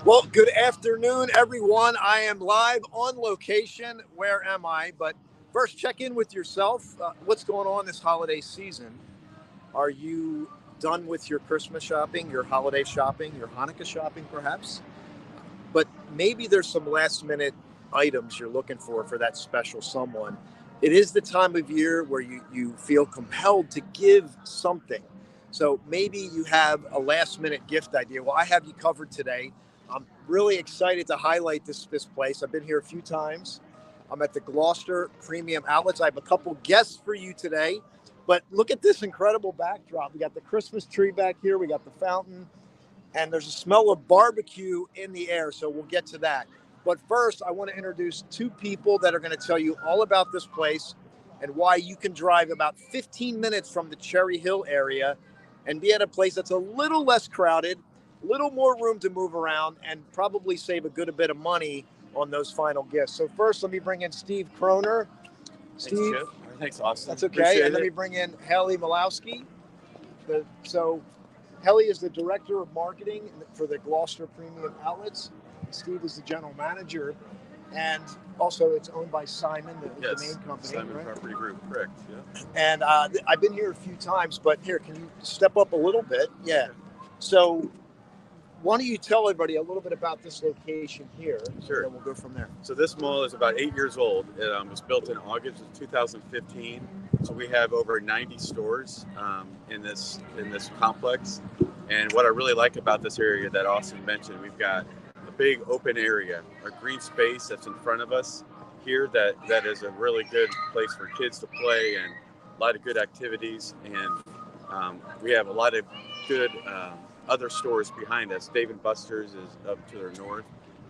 Well, good afternoon, everyone. I am live on location. Where am I? But first, check in with yourself. What's going on this holiday season? Are you done with your Christmas shopping, your holiday shopping, your Hanukkah shopping, perhaps? But maybe there's some last minute items you're looking for that special someone. It is the time of year where you feel compelled to give something. So maybe you have a last minute gift idea. Well, I have you covered today. I'm really excited to highlight this place. I've been here a few times. I'm at the Gloucester Premium Outlets. I have a couple guests for you today. But look at this incredible backdrop. We got the Christmas tree back here. We got the fountain and there's a smell of barbecue in the air. So we'll get to that. But first, I want to introduce two people that are going to tell you all about this place and why you can drive about 15 minutes from the Cherry Hill area and be at a place that's a little less crowded, a little more room to move around, and probably save a bit of money on those final gifts. So first, let me bring in Steve Kroner. Steve. Thanks, Chip. Thanks, Austin. That's okay. And let me bring in Haley Malowski. Helly is the director of marketing for the Gloucester Premium Outlets. Steve is the general manager, and also it's owned by Simon, the main company. Simon right? Property Group, correct? Yeah. And I've been here a few times, but here, can you step up a little bit? Yeah. So, why don't you tell everybody a little bit about this location here? Sure. And then we'll go from there. So this mall is about 8 years old. It was built in August of 2015. So we have over 90 stores in this complex. And what I really like about this area that Austin mentioned, we've got a big open area, a green space that's in front of us here that is a really good place for kids to play and a lot of good activities. And we have a lot of good other stores behind us. Dave & Buster's is up to the north.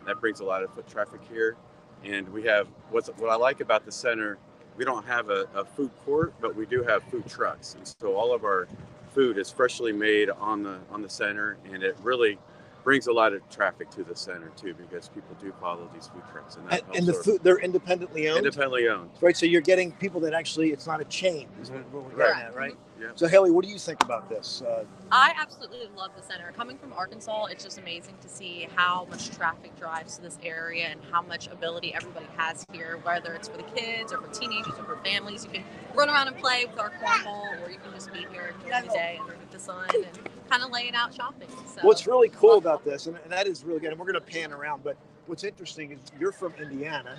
That brings a lot of foot traffic here. And we have what I like about the center, we don't have a food court, but we do have food trucks. And so all of our food is freshly made on the center, and it really brings a lot of traffic to the center too, because people do follow these food trucks. And the food, they're independently owned? Independently owned. Right, so you're getting people that actually, it's not a chain, is what we're getting at, right? Yeah. So Haley, what do you think about this? I absolutely love the center. Coming from Arkansas, it's just amazing to see how much traffic drives to this area and how much ability everybody has here, whether it's for the kids or for teenagers or for families. You can run around and play with our cornhole, or you can just be here during the day underneath the sun and kind of laying out shopping. So, what's really cool about this, and that is really good, and we're going to pan around, but what's interesting is you're from Indiana,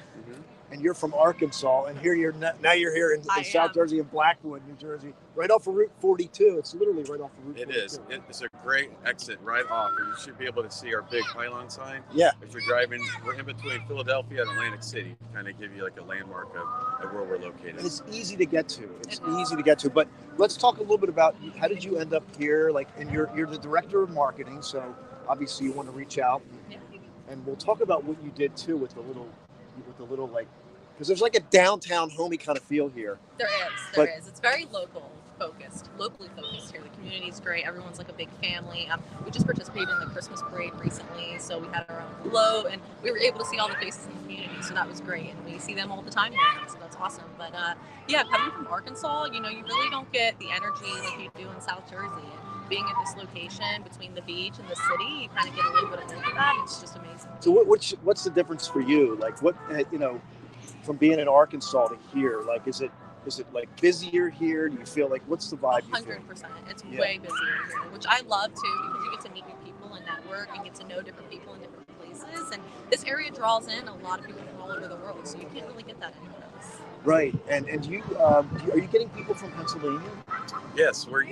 and you're from Arkansas, and here you're here in South Jersey, in Blackwood, New Jersey, right off of Route 42. It's literally right off of Route 42. It is. It's a great exit right off, and you should be able to see our big pylon sign. Yeah. If you're driving, we're in between Philadelphia and Atlantic City, kind of give you like a landmark of where we're located. And it's easy to get to. It's easy to get to. But let's talk a little bit about how did you end up here? Like, and you're the director of marketing, so obviously you want to reach out. And we'll talk about what you did too with the little like, because there's like a downtown homey kind of feel here. There is. It's very locally focused here. The community is great. Everyone's like a big family. We just participated in the Christmas parade recently, so we had our own float, and we were able to see all the faces in the community, so that was great. And we see them all the time here, so that's awesome. But coming from Arkansas, you really don't get the energy like you do in South Jersey. And being at this location between the beach and the city, you kind of get a little bit of that. It's just amazing. So what's the difference for you? Like what from being in Arkansas to here, like is it like busier here? Do you feel like, what's the vibe? 100%. It's way busier here, which I love too, because you get to meet new people and network and get to know different people in different places. And this area draws in a lot of people from all over the world, so you can't really get that anywhere else. Right. And you are you getting people from Pennsylvania? Yes, we're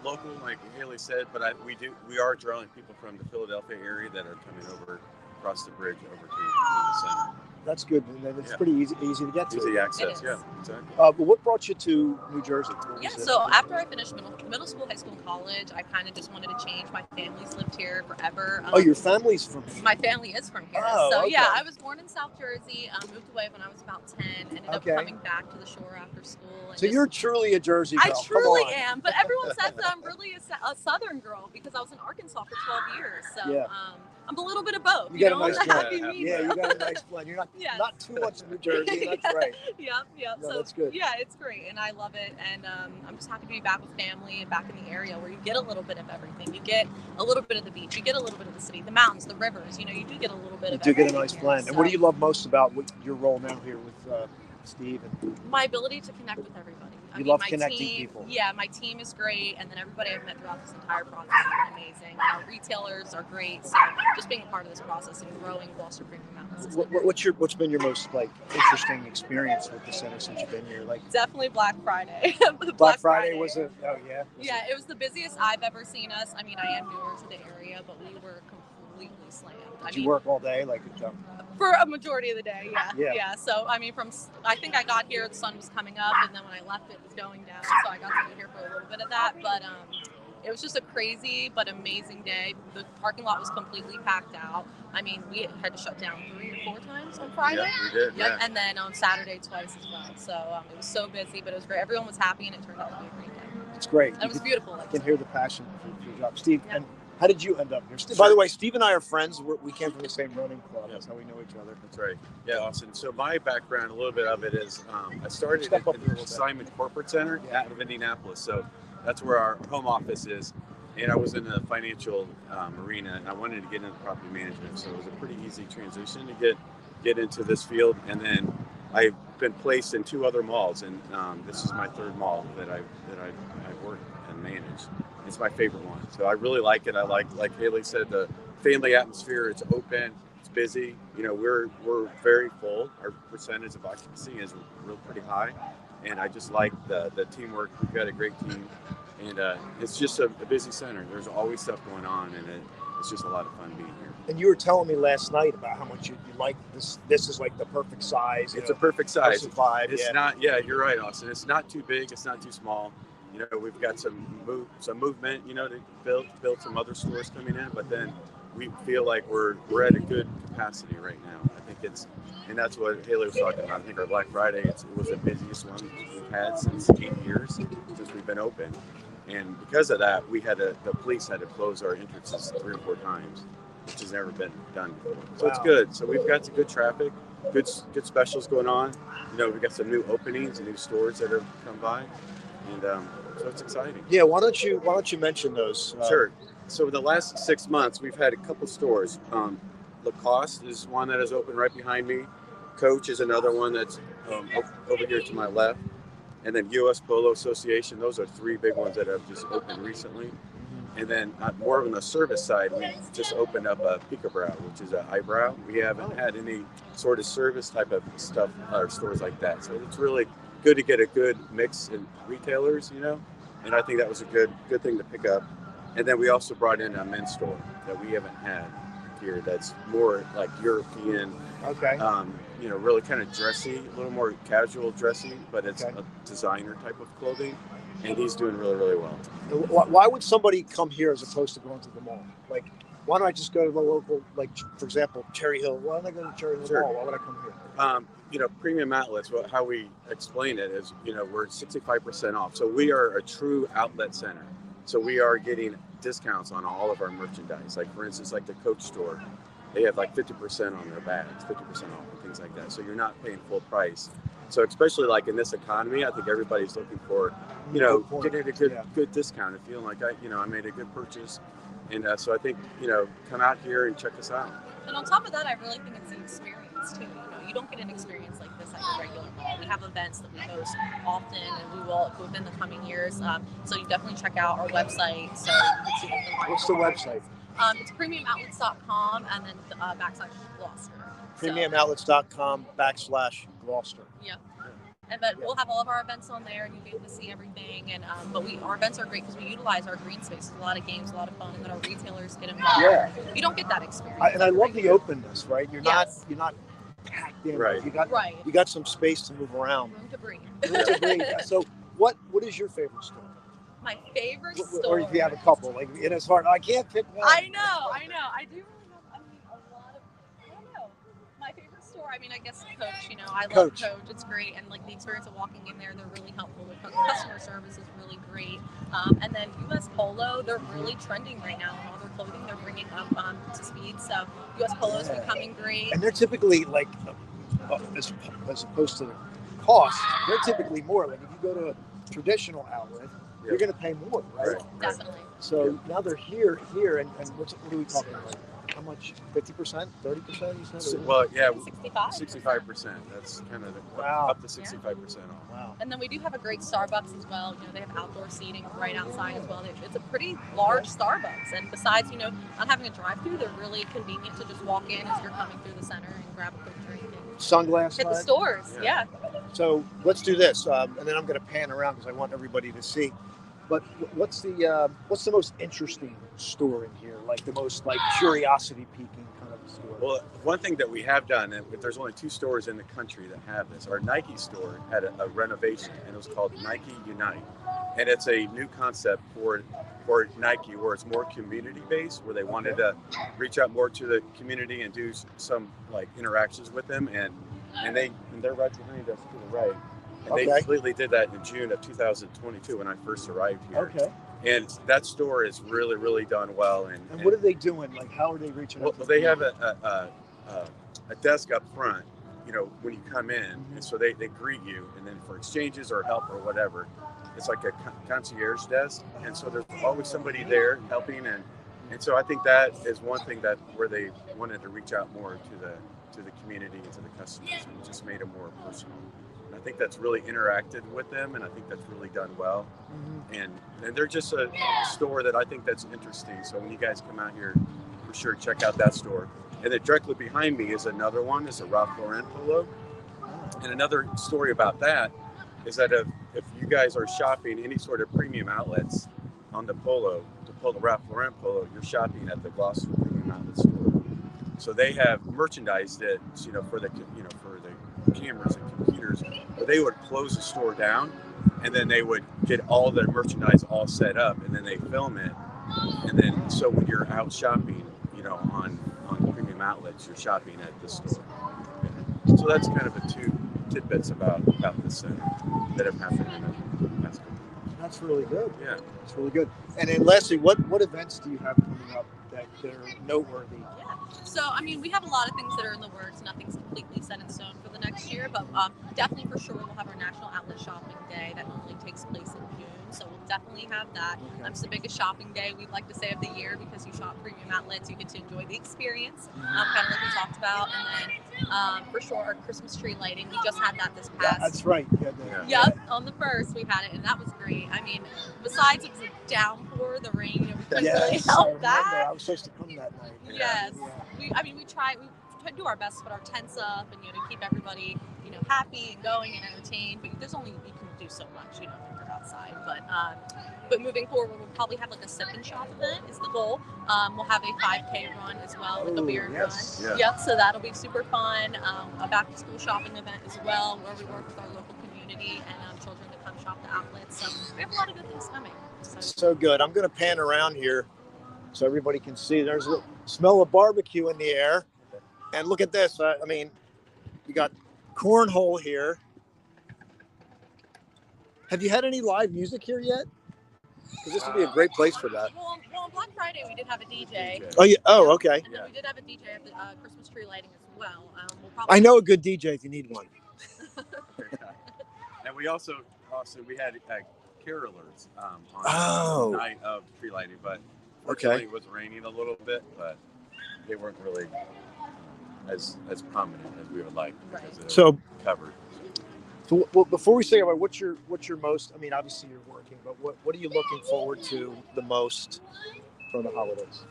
local, like Haley said, but we are drawing people from the Philadelphia area that are coming over across the bridge over to the center. That's good, and then it's pretty easy to get to. Easy access, yeah, exactly. But what brought you to New Jersey? So after I finished middle school, high school, and college, I kind of just wanted to change. My family's lived here forever. Your family's from here? My family is from here. Okay. I was born in South Jersey, moved away when I was about 10, ended up coming back to the shore after school. And so you're truly a Jersey girl. I truly am, but everyone says that I'm really a Southern girl because I was in Arkansas for 12 years. So I'm a little bit of both. You got a nice a blend. happy medium. Yeah, you got a nice blend. You're not Yes. not too much in New Jersey. That's right. Yep. No, So that's good. yeah, it's great, and I love it. And I'm just happy to be back with family and back in the area where you get a little bit of everything. You get a little bit of the beach, you get a little bit of the city, the mountains, the rivers. You know, you do get a little bit You of. do get a everything nice here. blend. And what do you love most about your role now here with Steve? And My ability to connect with everybody. You love my connecting team, people. Yeah, my team is great, and then everybody I've met throughout this entire process has been amazing. Our retailers are great, so just being a part of this process and growing Gloucester Premium Mountains. has been what's been your most interesting experience with the center since you've been here? definitely Black Friday. Black Friday was a Yeah, it was the busiest I've ever seen us. I mean, I am newer to the area, but we were completely slammed. Did you work all day? For a majority of the day, Yeah. yeah. So I mean, I think I got here, the sun was coming up, and then when I left, it was going down. So I got to be here for a little bit of that, but it was just a crazy but amazing day. The parking lot was completely packed out. I mean, we had to shut down 3 or 4 times on Friday. Yeah, we did. Yep. Yeah. And then on Saturday twice as well. So it was so busy, but it was great. Everyone was happy, and it turned out to be a great day. It's great. And it was beautiful. I can hear the passion for your job, Steve. Yeah. And how did you end up here? By the way, Steve and I are friends. We came from the same running club. Yeah. That's how we know each other. That's right. Yeah, Austin. So my background, a little bit of it is I started Step at up here a the little bit. Simon Corporate Center out of Indianapolis. So that's where our home office is. And I was in the financial arena, and I wanted to get into property management. So it was a pretty easy transition to get into this field. And then I've been placed in 2 other malls, and this is my 3rd mall that I've worked and managed. It's my favorite one. So I really like it. I like Haley said, the family atmosphere. It's open. It's busy. You know, we're very full. Our percentage of occupancy is real pretty high, and I just like the teamwork. We've got a great team, and it's just a busy center. There's always stuff going on, and it's just a lot of fun being here. And you were telling me last night about how much you like this. This is like the perfect size. It's a perfect size. Vibe, It's not. Yeah, you're right, Austin. It's not too big. It's not too small. You know, we've got some movement. You know, to build some other stores coming in, but then we feel like we're at a good capacity right now. I think and that's what Haley was talking about. I think our Black Friday it was the busiest one we've had since 8 years since we've been open, and because of that, the police had to close our entrances 3 or 4 times, which has never been done before. So It's good. So we've got some good traffic, good specials going on. You know, we've got some new openings and new stores that have come by, and so it's exciting. Yeah, why don't you mention those? Sure. So the last 6 months, we've had a couple stores. Lacoste is one that is open right behind me. Coach is another one that's over here to my left. And then U.S. Polo Association. Those are 3 big ones that have just opened recently. And then more on the service side, we just opened up a Peekabrow, which is an eyebrow. We haven't had any sort of service type of stuff or stores like that. So it's really good to get a good mix in retailers, you know. And I think that was a good thing to pick up. And then we also brought in a men's store that we haven't had here. That's more like European. Okay. You know, really kind of dressy, a little more casual dressy, but it's a designer type of clothing. And he's doing really, really well. Why would somebody come here as opposed to going to the mall? Like, why don't I just go to the local, like, for example, Cherry Hill? Why don't I go to Cherry Hill Mall? Why would I come here? You know, Premium Outlets, how we explain it is, you know, we're 65% off. So we are a true outlet center. So we are getting discounts on all of our merchandise. Like, for instance, like the Coach store, they have like 50% on their bags, 50% off and things like that. So you're not paying full price. So especially like in this economy, I think everybody's looking for, you know, getting a good discount and feeling like I made a good purchase. And so I think, you know, come out here and check us out. And on top of that, I really think it's the experience too. You know, you don't get an experience like this at your regular mall. We have events that we host often, and we will within the coming years. So you definitely check out our website. So you can see What's the website? It's premiumoutlets.com and then /Gloucester. Premiumoutlets.com/Gloucester. Yep. And but we'll have all of our events on there, and you'll be able to see everything. And our events are great because we utilize our green space. A lot of games, a lot of fun, and then our retailers get involved. Yeah. You don't get that experience. And I love the openness, right? You're Yes. not packed in. Right. You got some space to move around. Room to breathe. So what is your favorite store? My favorite Or store. if you have a couple, like, and it's hard. I can't pick one. I know. I do really have, a lot of, I don't know. My favorite store, store, I mean, I guess Coach, I love Coach. Coach. It's great. And like the experience of walking in there, they're really helpful. The customer service is really great. And then US Polo, they're really trending right now in all their clothing. They're bringing up to speed. So US Polo is becoming great. And they're typically like, as opposed to the cost, they're typically more. Like if you go to a traditional outlet, you're going to pay more, right? Definitely. So now they're here, and what are we talking about? How much? 50%? 30%? You said? Well, yeah, 65. 65%. That's kind of Wow. up to 65% off. Wow. And then we do have a great Starbucks as well. They have outdoor seating right outside as well. It's a pretty large Starbucks. And besides, not having a drive-through, they're really convenient to just walk in as you're coming through the center and grab a quick drink. And Sunglass hit the Hut? stores, yeah. So let's do this, and then I'm going to pan around because I want everybody to see. But what's the most interesting store in here? Like the most curiosity piquing kind of store? Well, one thing that we have done, and there's only 2 stores in the country that have this. Our Nike store had a renovation, and it was called Nike Unite, and it's a new concept for Nike, where it's more community based, where they wanted to reach out more to the community and do some interactions with them, and they're right behind us to the right. And they completely did that in June of 2022 when I first arrived here. Okay. And that store is really, really done well. And what are they doing? Like, how are they reaching out? Well, they have a desk up front, when you come in. And so they greet you. And then for exchanges or help or whatever, it's like a concierge desk. And so there's always somebody there helping. And so I think that is one thing where they wanted to reach out more to the community and to the customers, and just made it more personal. I think that's really interacted with them, and I think that's really done well. And they're just a store that I think that's interesting. So when you guys come out here, for sure, check out that store. And then directly behind me is another one, is a Ralph Lauren Polo. And another story about that is that if you guys are shopping any sort of premium outlets on the Polo, the Ralph Lauren Polo, you're shopping at the Gloucester Premium Outlet store. So they have merchandise that, for the cameras and computers, where they would close the store down, and then they would get all the merchandise all set up, and then they film it, and then so when you're out shopping, on premium outlets, you're shopping at the store. So that's kind of the 2 tidbits about this center that have happened in the past couple of years. That's really good. Yeah, it's really good. And then lastly, what events do you have coming up that are noteworthy? Yeah. So, we have a lot of things that are in the works. Nothing's completely set in stone for the next year, but definitely for sure we'll have our National Outlet Shopping Day that normally takes place in June. So we'll definitely have that. It's the biggest shopping day, we'd like to say, of the year, because you shop premium outlets, you get to enjoy the experience, kind of like we talked about. And then for sure our Christmas tree lighting, we just had that this past. That's right. Yep, on the 1st we had it, and that was great. Besides it was a downpour, the rain, we couldn't really help that. I was supposed to come that night. Yes. Yeah. We try to do our best to put our tents up and to keep everybody happy and going and entertained, but there's only, you can do so much when you're outside. But moving forward, we'll probably have a sip and shop event is the goal. We'll have a 5K run as well, a beer run. Yeah. Yep, so that'll be super fun. A back to school shopping event as well, where we work with our local community and children to come shop the outlets. So we have a lot of good things coming. So good. I'm going to pan around here so everybody can see. There's a smell of barbecue in the air. And look at this. You got cornhole here. Have you had any live music here yet? Because this would be a great place for that. Well, on Black Friday, we did have a DJ. Oh, yeah. Oh, okay. And then we did have a DJ at the Christmas tree lighting as well. I know a good DJ if you need one. And we also we had carolers on the night of tree lighting, but fortunately it was raining a little bit, but they weren't really as prominent as we would like, because it was covered. So, well, before we say about what's your most, obviously you're working, but what are you looking forward to the most for the holidays?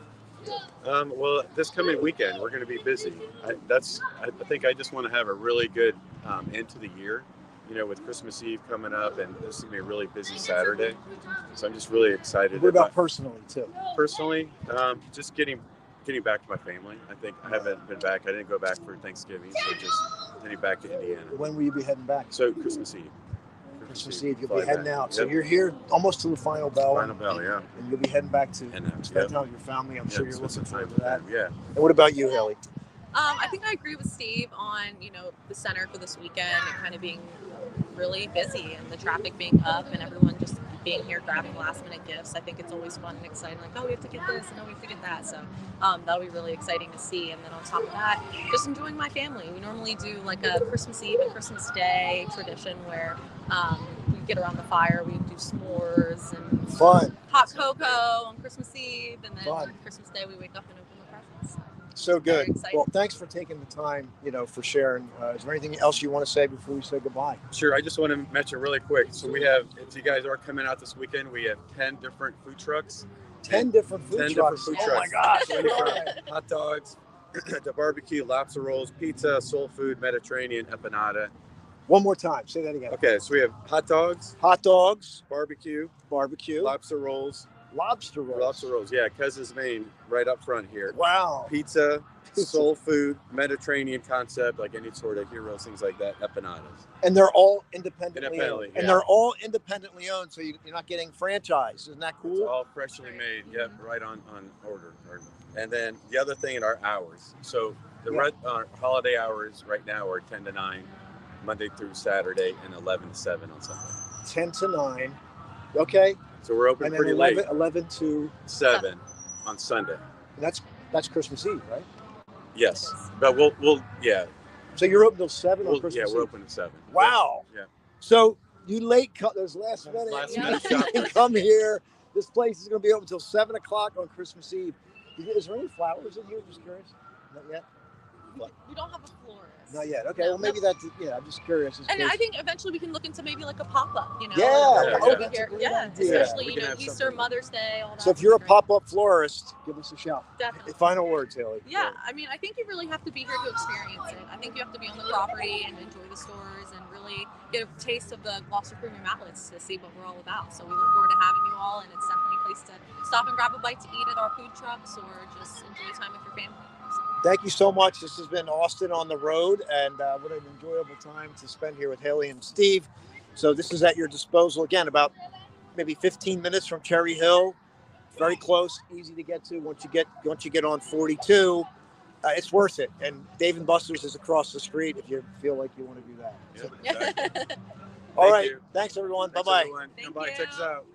Well, this coming weekend we're going to be busy. I think I just want to have a really good end to the year, with Christmas Eve coming up, and this is going to be a really busy Saturday. So I'm just really excited. What about personally too? Personally, just getting back to my family. I think I haven't been back. I didn't go back for Thanksgiving, so just heading back to Indiana. When will you be heading back? So Christmas Eve. Christmas Eve, you'll be heading out. So you're here almost to the final bell. Final bell, yeah. And you'll be heading back to spend time with your family. I'm sure you're looking forward to that. Yeah. And what about you, Haley? I think I agree with Steve on, the center for this weekend and kind of being really busy and the traffic being up and everyone just being here grabbing last minute gifts. I think it's always fun and exciting. Like, oh, we have to get this and oh, we have to get that. So that'll be really exciting to see. And then on top of that, just enjoying my family. We normally do like a Christmas Eve and Christmas Day tradition where we get around the fire, we do s'mores and Fun. hot cocoa on Christmas Eve. And then Fun. on Christmas Day, we wake up and open the presents. So good. Very exciting. Well, thanks for taking the time, for sharing. Is there anything else you want to say before we say goodbye? Sure. I just want to mention really quick. So we have, if you guys are coming out this weekend, we have 10 different food trucks. 10 different food 10 trucks. different food Oh my trucks. gosh. Hot dogs, the barbecue, lobster rolls, pizza, soul food, Mediterranean, empanada. One more time. Say that again. Okay, so we have hot dogs, Hot dogs, barbecue, barbecue, lobster rolls. lobster rolls. Lobster rolls, yeah, Kez's Maine, right up front here. Wow. Pizza, soul food, Mediterranean concept, like any sort of heroes, things like that, empanadas. And they're all independently owned. Independently, And yeah. they're all independently owned, so you're not getting franchised. Isn't that It's cool? all freshly made, yep, right on order. And then the other thing in our hours. So our holiday hours right now are 10 to 9, Monday through Saturday, and 11 to 7 on Sunday. 10 to 9. Okay. So we're open And then pretty 11, late, 11 to, 7 on Sunday. and that's Christmas Eve, right? Yes, but we'll yeah, So you're open till 7 on Christmas yeah, Eve? we're open at 7. Wow. Yeah. So you those last minute, Last minute shoppers. come here. This place is going to be open until 7 o'clock on Christmas Eve. Is there any flowers in here? Just curious. Not yet. We don't have a florist. Not yet. Okay. No, well, maybe that's. Yeah. I'm just curious. And I think eventually we can look into maybe like a pop-up, Yeah. Yeah. Oh, Yeah. that's a great Yeah, idea. especially, We can have Easter, something. Mother's Day, all that. So if you're a would be great. pop-up florist, give us a shout. Definitely. Final words, Haley. Yeah, I mean, I think you really have to be here to experience it. I think you have to be on the property and enjoy the stores and really get a taste of the Gloucester Premium Outlets to see what we're all about. So we look forward to having you all, and it's definitely a place to stop and grab a bite to eat at our food trucks or just enjoy time with your family. So, Thank you so much. This has been Austin on the Road, and what an enjoyable time to spend here with Haley and Steve. So this is at your disposal. Again, about maybe 15 minutes from Cherry Hill. Very close, easy to get to. Once you get on 42, it's worth it. And Dave & Buster's is across the street if you feel like you want to do that. Yeah, All Thank right. you. Thanks, everyone. Thanks, Bye-bye. everyone. Thank Come by, you. check us out.